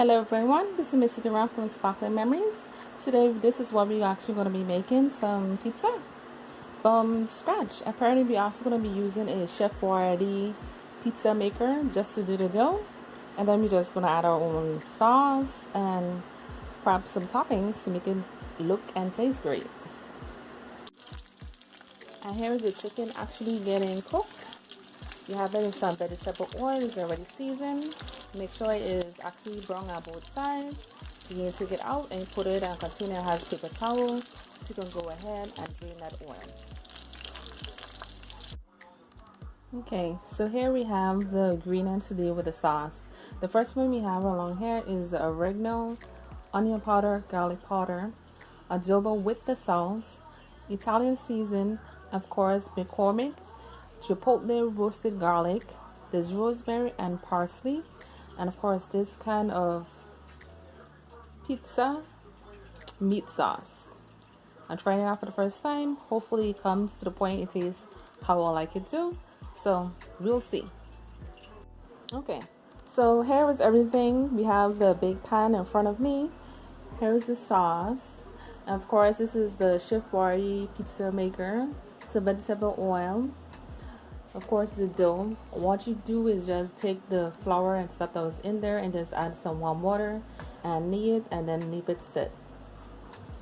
Hello everyone, this is Miss Duran from Sparkling Memories. Today this is what we're actually going to be making, some pizza from scratch. Apparently we're also going to be using a Chef Boyardee pizza maker just to do the dough. And then we're just going to add our own sauce and perhaps some toppings to make it look and taste great. And here is the chicken actually getting cooked. You have it in some vegetable oil, it's already seasoned. Make sure it is actually brown on both sides. So you can take it out and put it in a container that has paper towel, so you can go ahead and drain that oil. Okay, so here we have the ingredients to deal with the sauce. The first one we have along here is the oregano, onion powder, garlic powder, adobo with the salt, Italian season, of course, McCormick, chipotle roasted garlic, there's rosemary and parsley, and of course this kind of pizza meat sauce. I'm trying it out for the first time. Hopefully it comes to the point it tastes how I like it to. So we'll see. Okay, so here is everything. We have the big pan in front of me. Here is the sauce. And of course this is the Chef Boyardee pizza maker. It's a vegetable oil. Of course the dough, what you do is just take the flour and stuff that was in there and just add some warm water and knead it and then leave it sit.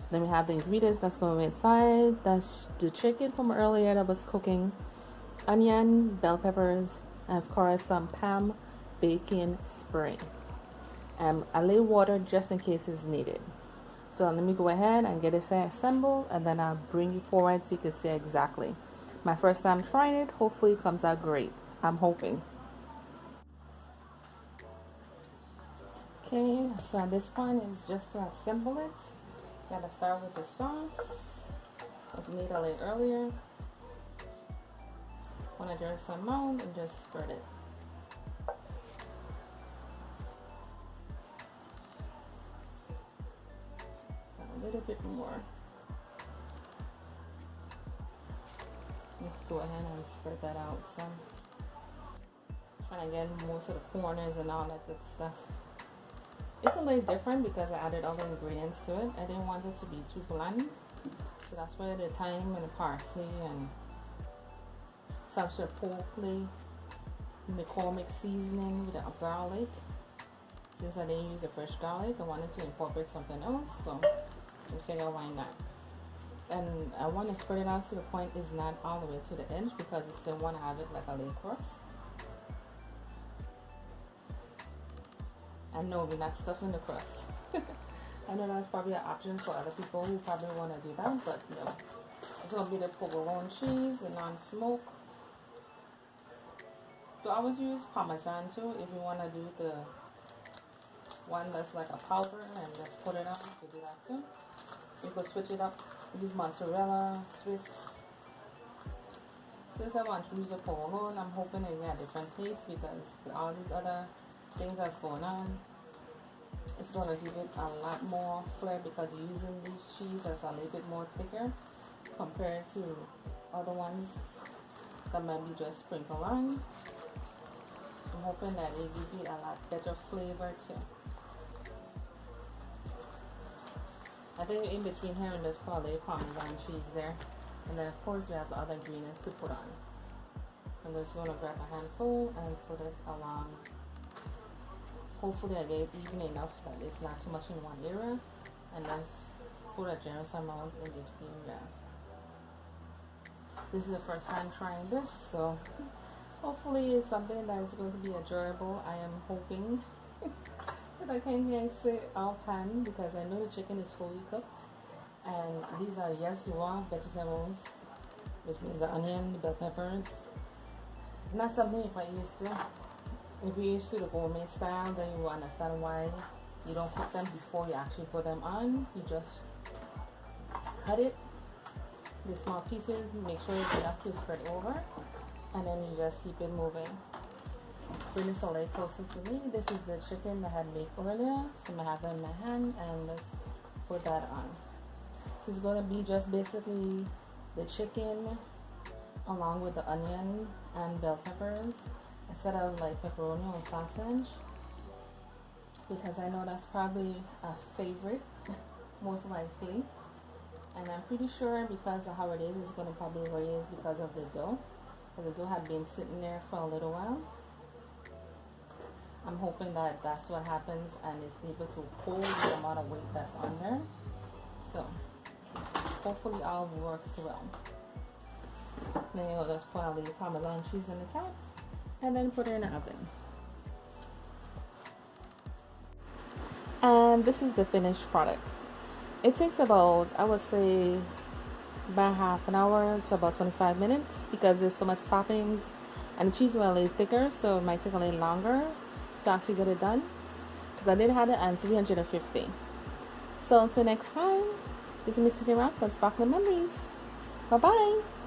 Then we have the ingredients that's going inside. That's the chicken from earlier that was cooking, onion, bell peppers, and of course some Parm bacon spray, and a little water just in case it's needed. So let me go ahead and get it assembled, and then I'll bring you forward so you can see exactly. My first time trying it, hopefully it comes out great. I'm hoping. Okay, so this one is just to assemble it. Gotta start with the sauce. Was made a little earlier. Want to drink some amount and just spread it. A little bit more. Let's go ahead and spread that out some. Trying to get most of the corners and all that good stuff. It's a little different because I added other ingredients to it. I didn't want it to be too bland. So that's why the thyme and the parsley and some chipotle McCormick seasoning with the garlic. Since I didn't use the fresh garlic, I wanted to incorporate something else. So I figured why not. And I want to spread it out to the point it's not all the way to the edge because I still want to have it like a little crust. And no, we're not stuffing the crust. I know that's probably an option for other people who probably want to do that, but no. It's going to be the provolone cheese, the non-smoke. So I always use Parmesan too if you want to do the one that's like a powder and just put it on. You can do that too. You could switch it up. Use mozzarella, Swiss. Since I want to use a provolone, I'm hoping it get a different taste because with all these other things that's going on, it's going to give it a lot more flair because you're using these cheese that's a little bit more thicker compared to other ones that might be just sprinkled on. I'm hoping that it gives it a lot better flavor too. I think in between here and there's probably Parmesan cheese there. And then of course we have the other ingredients to put on. I'm just going to grab a handful and put it along. Hopefully I get it even enough that it's not too much in one area. And let's put a generous amount in each area. This is the first time trying this, so hopefully it's something that is going to be enjoyable. I am hoping. But I can't even say offhand because I know the chicken is fully cooked. And these are raw vegetables, which means the onion, the bell peppers. Not something you're quite used to. If you're used to the gourmet style, then you will understand why you don't cook them before you actually put them on. You just cut it in small pieces, make sure it's enough to spread over, and then you just keep it moving. Bring this a little closer to me. This is the chicken that I had made earlier. So I'm going to have it in my hand and let's put that on. So it's going to be just basically the chicken along with the onion and bell peppers instead of like pepperoni or sausage. because I know that's probably a favorite, most likely. And I'm pretty sure because of how it is, it's going to probably raise because of the dough. Because the dough had been sitting there for a little while. I'm hoping that that's what happens and it's able to hold the amount of weight that's on there. So hopefully all works well. Then you'll just put all the Parmesan cheese in the top and then put it in the oven. And this is the finished product. It takes about, I would say, about half an hour to about 25 minutes because there's so much toppings and the cheese is a little thicker, so it might take a little longer to actually get it done because I did have it on 350. So until next time, this is Miss City Rock. Let's back the memories. Bye bye.